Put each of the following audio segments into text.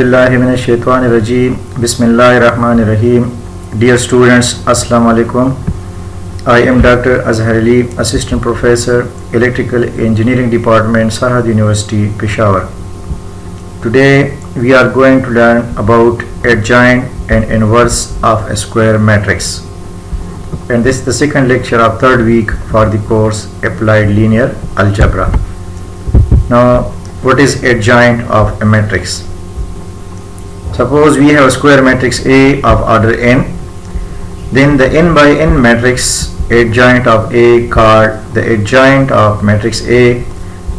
billahi minash shaitanir rajim. Bismillahir rahmanir rahim. Dear students, assalamu alaikum. I am Dr. Azhar Ali, Assistant Professor, Electrical Engineering Department, Sarhad University, Peshawar. Today we are going to learn about adjoint and inverse of a square matrix. And this is the second lecture of third week for the course Applied Linear Algebra. Now, what is adjoint of a matrix? Suppose we have a square matrix A of order n, then the n by n matrix adjoint of A called the adjoint of matrix A,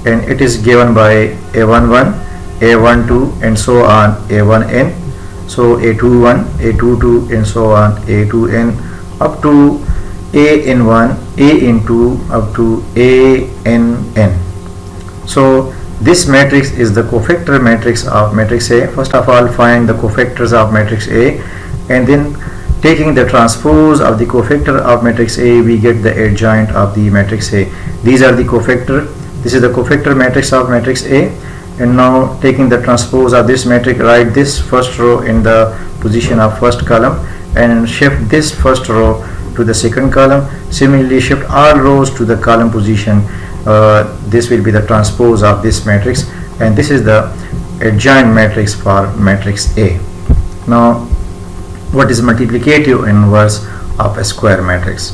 and it is given by A11, A12 and so on A1n, so A21, A22 and so on A2n up to An1, An2 up to Ann. So this matrix is the cofactor matrix of matrix A. First of all, find the cofactors of matrix A, and then taking the transpose of the cofactor of matrix A, we get the adjoint of the matrix A. These are the cofactor. This is the cofactor matrix of matrix A, and now taking the transpose of this matrix, write this first row in the position of first column and shift this first row to the second column. Similarly, shift all rows to the column position. This will be the transpose of this matrix, and this is the adjoint matrix for matrix A. Now, what is multiplicative inverse of a square matrix?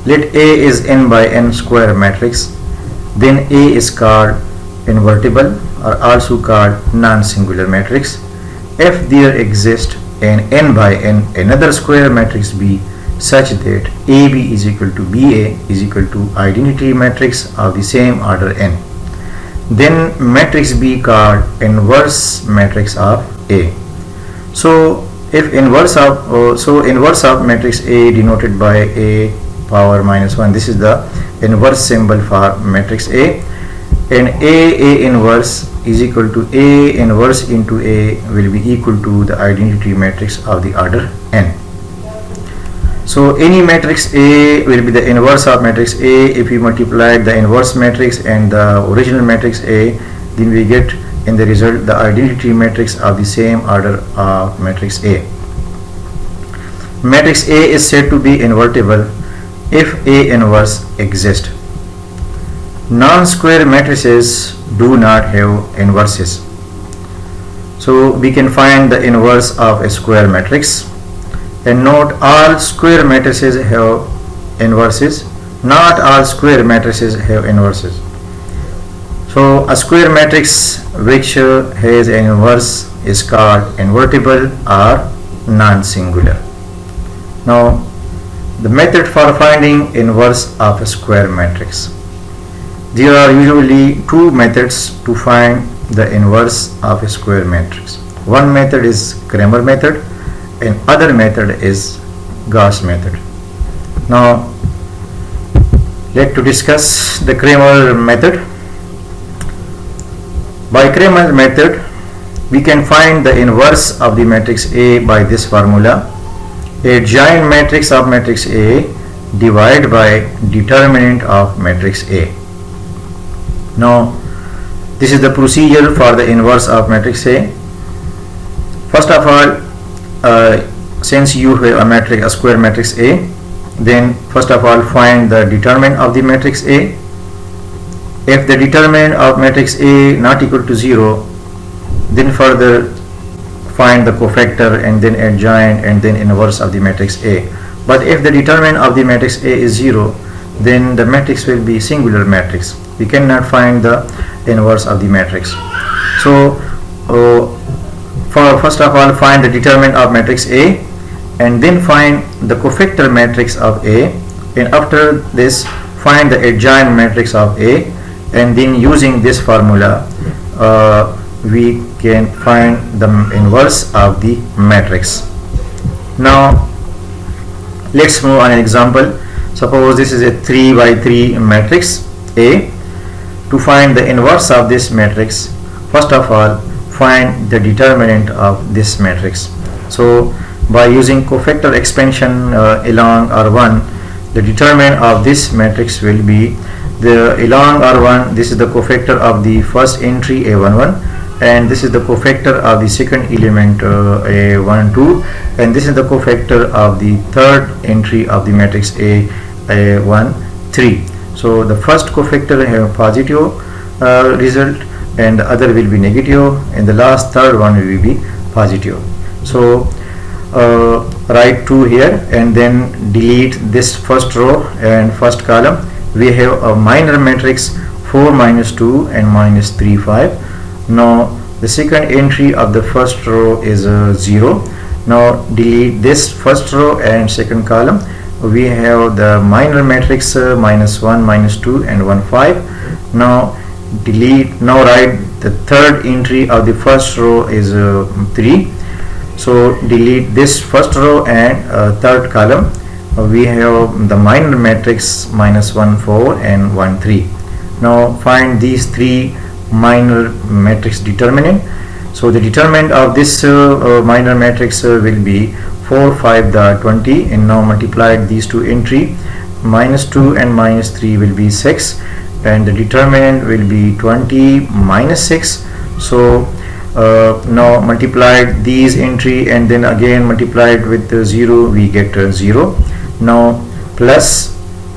Let A is n by n square matrix, then A is called invertible or also called non-singular matrix if there exists an n by n another square matrix B such that AB is equal to BA is equal to identity matrix of the same order n. Then matrix B called inverse matrix of A. So if inverse of matrix A denoted by A power minus 1, this is the inverse symbol for matrix A, and A inverse is equal to A inverse into A will be equal to the identity matrix of the order n. So any matrix A will be the inverse of matrix A. If we multiply the inverse matrix and the original matrix A, then we get in the result the identity matrix of the same order of matrix A. Matrix A is said to be invertible if A inverse exists. Non-square matrices do not have inverses. So we can find the inverse of a square matrix. And not all square matrices have inverses. Not all square matrices have inverses. So a square matrix which has an inverse is called invertible or non-singular. Now, the method for finding inverse of a square matrix. There are usually two methods to find the inverse of a square matrix. One method is Cramer method, and other method is Gauss method. Now, let's discuss the Cramer method. By Cramer method, we can find the inverse of the matrix A by this formula: adjoint matrix of matrix A divided by determinant of matrix A. Now, this is the procedure for the inverse of matrix A. First of all, since you have a square matrix A, then first of all find the determinant of the matrix A. If the determinant of matrix A not equal to 0, then further find the cofactor and then adjoint and then inverse of the matrix A. But if the determinant of the matrix A is 0, then the matrix will be singular matrix. We cannot find the inverse of the matrix. So first of all find the determinant of matrix A, and then find the cofactor matrix of A, and after this find the adjoint matrix of A, and then using this formula we can find the inverse of the matrix. Now let's move on an example. Suppose this is a 3 by 3 matrix A. To find the inverse of this matrix, first of all find the determinant of this matrix. So by using cofactor expansion along R1, the determinant of this matrix will be the along R1, this is the cofactor of the first entry A11, and this is the cofactor of the second element A1 2, and this is the cofactor of the third entry of the matrix A1 3. So the first cofactor have positive result and the other will be negative, and the last third one will be positive. So write 2 here and then delete this first row and first column. We have a minor matrix 4 minus 2 and minus 3 5. Now the second entry of the first row is 0. Now delete this first row and second column. We have the minor matrix minus 1 minus 2 and 1 5. Now write the third entry of the first row is 3. So delete this first row and third column. We have the minor matrix minus 1 4 and 1 3. Now find these three minor matrix determinant. So the determinant of this minor matrix will be 4 5 the 20, and now multiply these two entry, minus 2 and minus 3 will be 6, and the determinant will be 20 minus 6. So now multiply these entry and then again multiplied with 0, we get 0. Now plus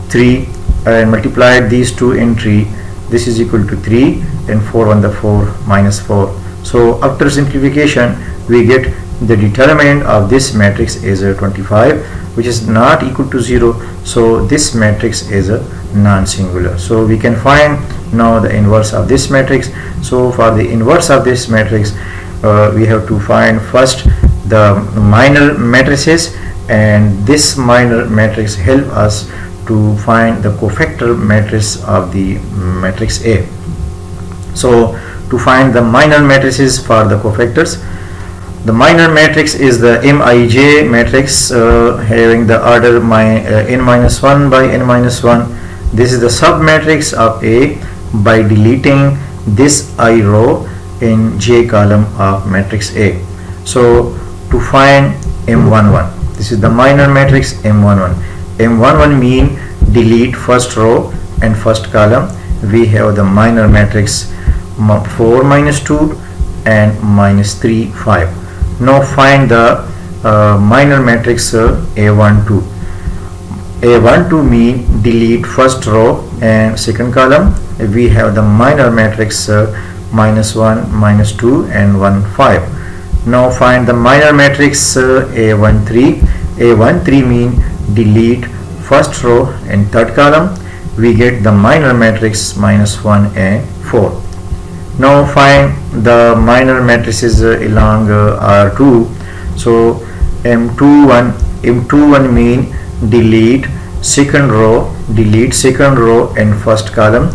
3 and multiply these two entry, this is equal to 3, and 4 on the 4 minus 4. So after simplification we get the determinant of this matrix is 25, which is not equal to 0. So this matrix is a non-singular. So we can find now the inverse of this matrix. So for the inverse of this matrix we have to find first the minor matrices, and this minor matrix help us to find the cofactor matrix of the matrix A. So to find the minor matrices for the cofactors, the minor matrix is the Mij matrix having the order n minus 1 by n minus 1. This is the submatrix of A by deleting this I row in J column of matrix A. So to find M11, this is the minor matrix M11. M11 mean delete first row and first column. We have the minor matrix 4 minus 2 and minus 3 5. Now find the minor matrix A12. A12 mean delete first row and second column. We have the minor matrix minus 1 minus 2 and 1 5. Now find the minor matrix A13. A13 mean delete first row and third column. We get the minor matrix minus 1 and 4. Now find the minor matrices along R2. So M21 mean delete second row and first column.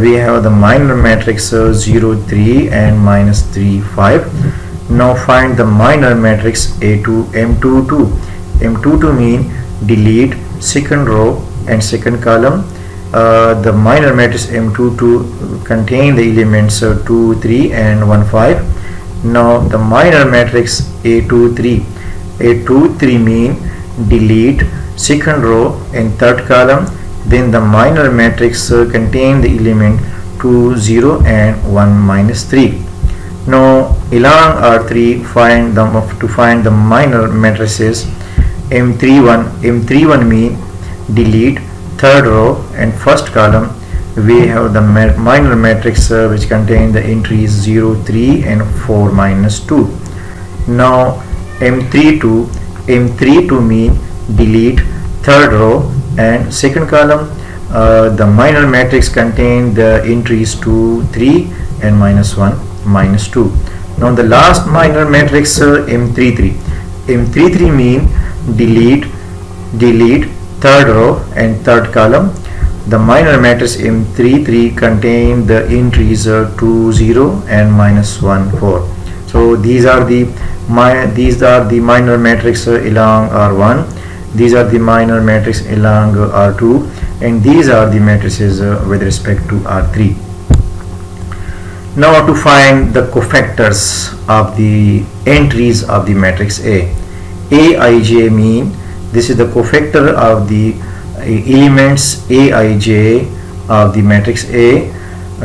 We have the minor matrix 0 3 and minus 3 5. Now find the minor matrix M22. M22 mean delete second row and second column. The minor matrix M22 contain the elements 2 3 and 1 5. Now the minor matrix A23 mean delete second row and third column. Then the minor matrix contain the element 2 0 and 1 minus 3. Now along R3 to find the minor matrices M31 mean delete third row and first column. We have the minor matrix which contain the entries 0 3 and 4 minus 2. Now M32 mean delete third row and second column. The minor matrix contain the entries 2 3 and minus 1 minus 2. Now the last minor matrix M33 mean delete third row and third column. The minor matrix M33 contain the entries 2 0 and minus 1 4. So these are the minor matrix along R1. These are the minor matrix along R2, and these are the matrices with respect to R3. Now to find the cofactors of the entries of the matrix A. Aij mean this is the cofactor of the elements Aij of the matrix A.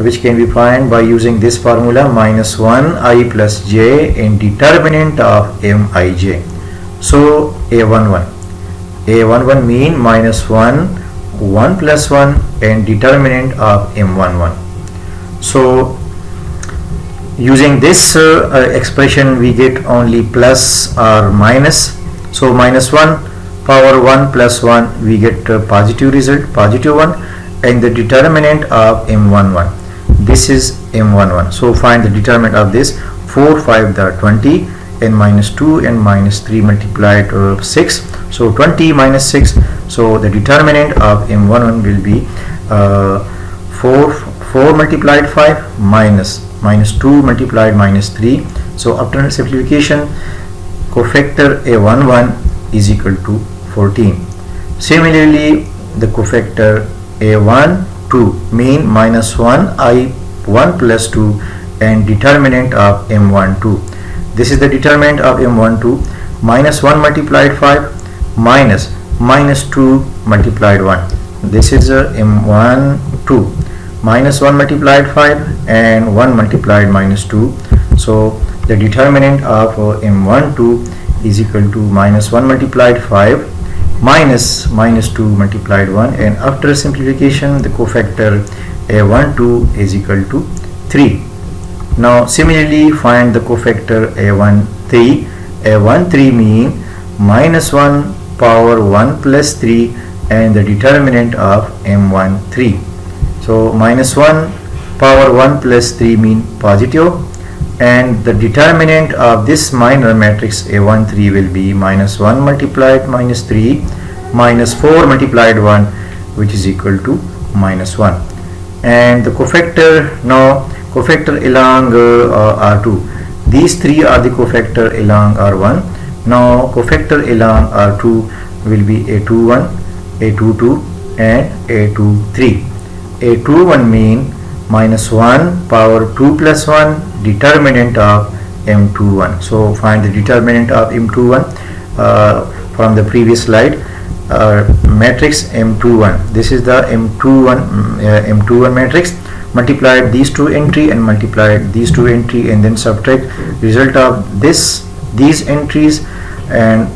which can be found by using this formula, minus 1 I plus j in determinant of mij. So a11 mean minus 1 plus 1 and determinant of m11. So using this expression we get only plus or minus. So minus 1 power 1 plus 1 we get a positive result, positive 1, and the determinant of m11, this is m11. So find the determinant of this. 4 5 the 20 and minus 2 and minus 3 multiplied 6, so 20 minus 6. So the determinant of m11 will be 4 multiplied 5 minus 2 multiplied minus 3. So after simplification, cofactor a11 is equal to 14. Similarly, the cofactor a12 mean minus 1 I 1 plus 2 and determinant of m12. This is the determinant of m12. Minus 1 multiplied 5 minus 2 multiplied 1. This is m12. Minus 1 multiplied 5 and 1 multiplied minus 2. So the determinant of m12 is equal to minus 1 multiplied 5 minus 2 multiplied 1, and after simplification the cofactor a12 is equal to 3. Now similarly find the cofactor a13. a13 mean minus 1 power 1 plus 3 and the determinant of m13. So minus 1 power 1 plus 3 mean positive, and the determinant of this minor matrix a13 will be minus 1 multiplied minus 3 minus 4 multiplied 1, which is equal to minus 1. And the cofactor, now cofactor along R2, these three are the cofactor along R1. Now cofactor along R2 will be a21, a22 and a23. a21 mean minus 1 power 2 plus 1 determinant of m21. So find the determinant of m21 from the previous slide. Matrix m21, this is the m21 matrix. Multiplied these two entry and multiplied these two entry and then subtract result of these entries and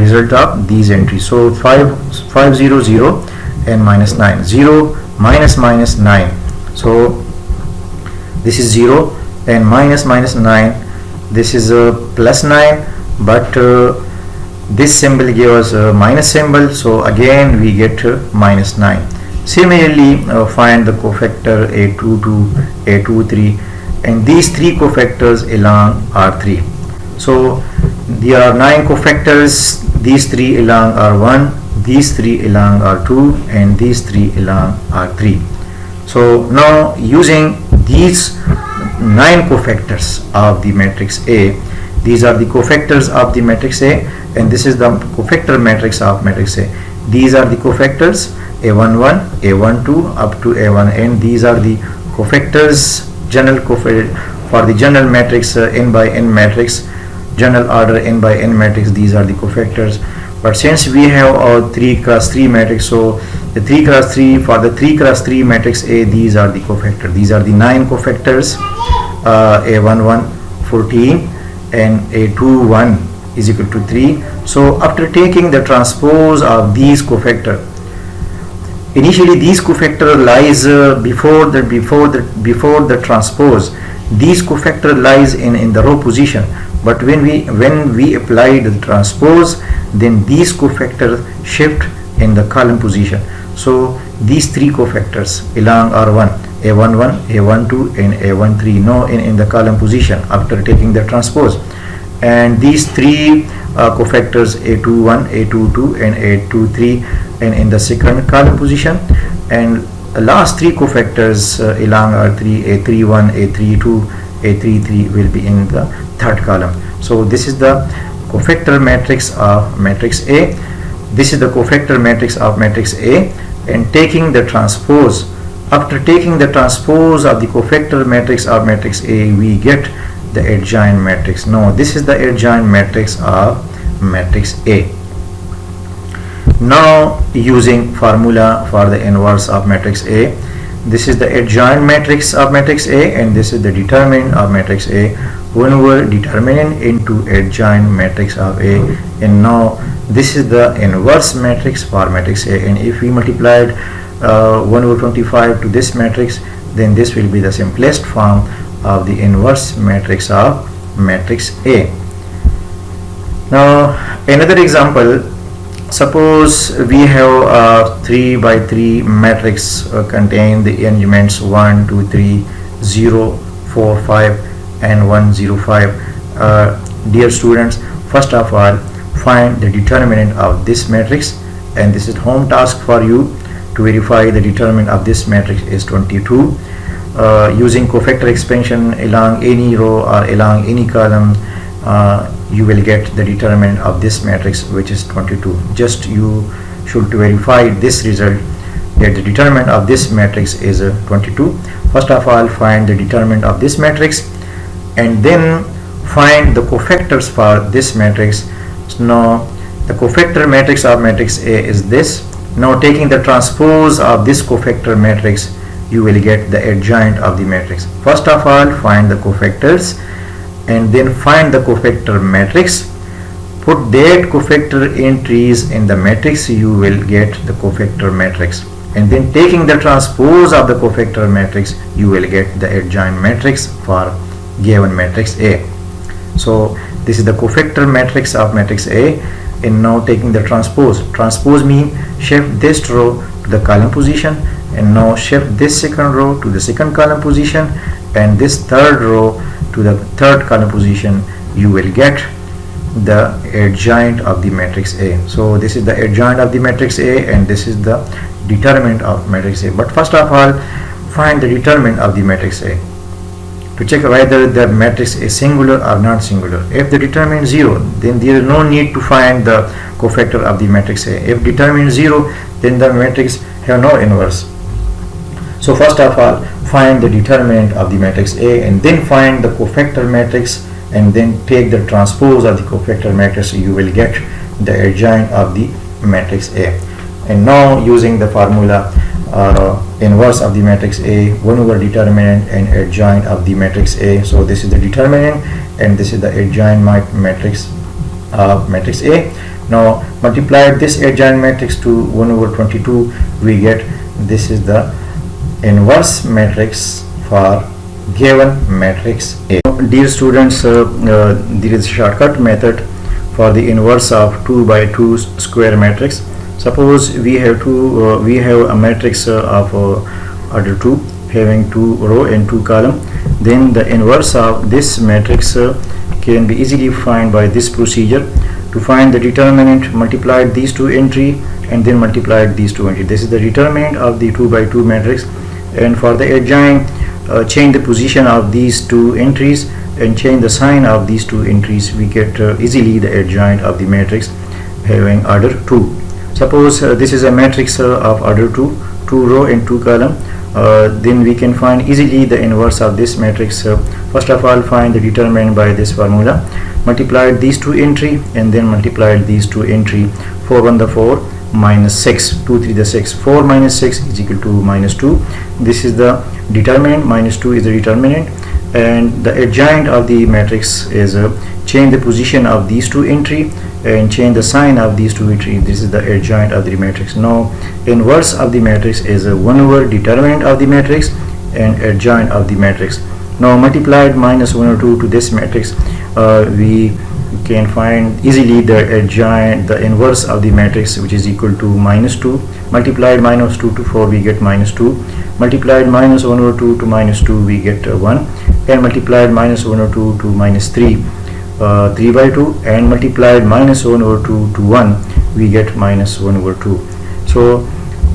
result of these entries. So 500 and minus 9, 0 minus 9. So this is 0 and minus 9, this is a plus 9, but this symbol gives us a minus symbol, so again we get minus 9. Similarly find the cofactor a22, a23, and these three cofactors along R3. So there are 9 cofactors, these 3 along R1, these 3 along R2, and these 3 along R3. So now using these 9 cofactors of the matrix A, these are the cofactors of the matrix A, and this is the cofactor matrix of matrix A. These are the cofactors a11, a12 up to a1, and these are the cofactors general for the general matrix n by n matrix, general order n by n matrix. These are the cofactors. But since we have a 3 cross 3 matrix, so the 3 cross 3, for the 3 cross 3 matrix A, these are the cofactors. These are the 9 cofactors. A11 14 and a21 is equal to 3. So after taking the transpose of these cofactor, initially these cofactor lies before the transpose. These cofactor lies in the row position, but when we apply the transpose, then these cofactors shift in the column position. So these three cofactors along R1, a11, a12 and a13 now in the column position after taking the transpose, and these three cofactors a21, a22 and a23 and in the second column position, and last three cofactors along R3, a31, a32, a33 will be in the third column. So this is the cofactor matrix of matrix A. This is the cofactor matrix of matrix A, and taking the transpose, after taking the transpose of the cofactor matrix of matrix A, we get the adjoint matrix. Now this is the adjoint matrix of matrix A. Now using formula for the inverse of matrix A, this is the adjoint matrix of matrix A, and this is the determinant of matrix A. Whenever determinant into adjoint matrix of A, and now this is the inverse matrix for matrix A, and if we multiplied 1/25 to this matrix, then this will be the simplest form of the inverse matrix of matrix A. Now another example, suppose we have a 3 by 3 matrix contain the elements 1 2 3 0 4 5 and 1 0 5. Dear students, first of all, find the determinant of this matrix, and this is home task for you to verify the determinant of this matrix is 22. Using cofactor expansion along any row or along any column, you will get the determinant of this matrix, which is 22. Just you should verify this result, that the determinant of this matrix is 22. First of all, find the determinant of this matrix, and then find the cofactors for this matrix. Now the cofactor matrix of matrix A is this. Now taking the transpose of this cofactor matrix, you will get the adjoint of the matrix. First of all, find the cofactors, and then find the cofactor matrix. Put that cofactor entries in the matrix, you will get the cofactor matrix, and then taking the transpose of the cofactor matrix, you will get the adjoint matrix for given matrix A. So this is the cofactor matrix of matrix A, and now taking the transpose means shift this row to the column position, and now shift this second row to the second column position, and this third row to the third column position. You will get the adjoint of the matrix A. So this is the adjoint of the matrix A, and this is the determinant of matrix A. But first of all, find the determinant of the matrix A to check whether the matrix is singular or not singular. If the determinant is 0, then there is no need to find the cofactor of the matrix A. If determinant is 0, then the matrix have no inverse. So first of all, find the determinant of the matrix A, and then find the cofactor matrix, and then take the transpose of the cofactor matrix. You will get the adjoint of the matrix A. And now using the formula inverse of the matrix A, 1 over determinant and adjoint of the matrix A. So this is the determinant, and this is the adjoint matrix of matrix A. Now multiply this adjoint matrix to 1 over 22, we get this is the inverse matrix for given matrix A. Dear students, there is a shortcut method for the inverse of 2 by 2 square matrix. Suppose we have a matrix of order 2 having 2 row and 2 column. Then the inverse of this matrix can be easily found by this procedure. To find the determinant, multiply these two entry and then multiply these two entry. This is the determinant of the 2 by 2 matrix, and for the adjoint, change the position of these two entries and change the sign of these two entries. We get easily the adjoint of the matrix having order 2. Suppose this is a matrix of order 2 row and 2 column. Then we can find easily the inverse of this matrix. First of all, find the determinant by this formula. Multiply these two entry and then multiply these two entry. 4 1 the 4 minus 6, 2 3 the 6. 4 minus 6 is equal to minus 2. This is the determinant. Minus 2 is the determinant, and the adjoint of the matrix is change the position of these two entry and change the sign of these two entry. This is the adjoint of the matrix. Now inverse of the matrix is 1 over determinant of the matrix and adjoint of the matrix. Now multiplied minus 1 or 2 to this matrix, we can find easily the adjoint, the inverse of the matrix, which is equal to minus 2. Multiplied minus 2 to 4, we get minus 2. Multiplied minus 1 over 2 to minus 2, we get 1. And multiplied minus 1 over 2 to minus 3, 3 by 2. And multiplied minus 1 over 2 to 1, we get minus 1 over 2. So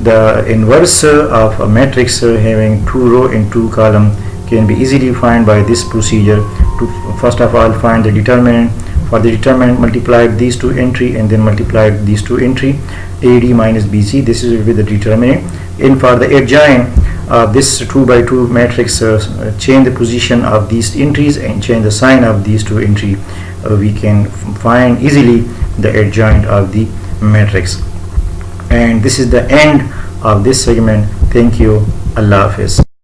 the inverse of a matrix having 2 row and 2 column can be easily found by this procedure. To first of all find the determinant. For the determinant, multiply these two entry and then multiply these two entry, AD minus BC. This is with the determinant. And for the adjoint of this 2 by 2 matrix, change the position of these entries and change the sign of these two entry. We can find easily the adjoint of the matrix. And this is the end of this segment. Thank you. Allah Hafiz.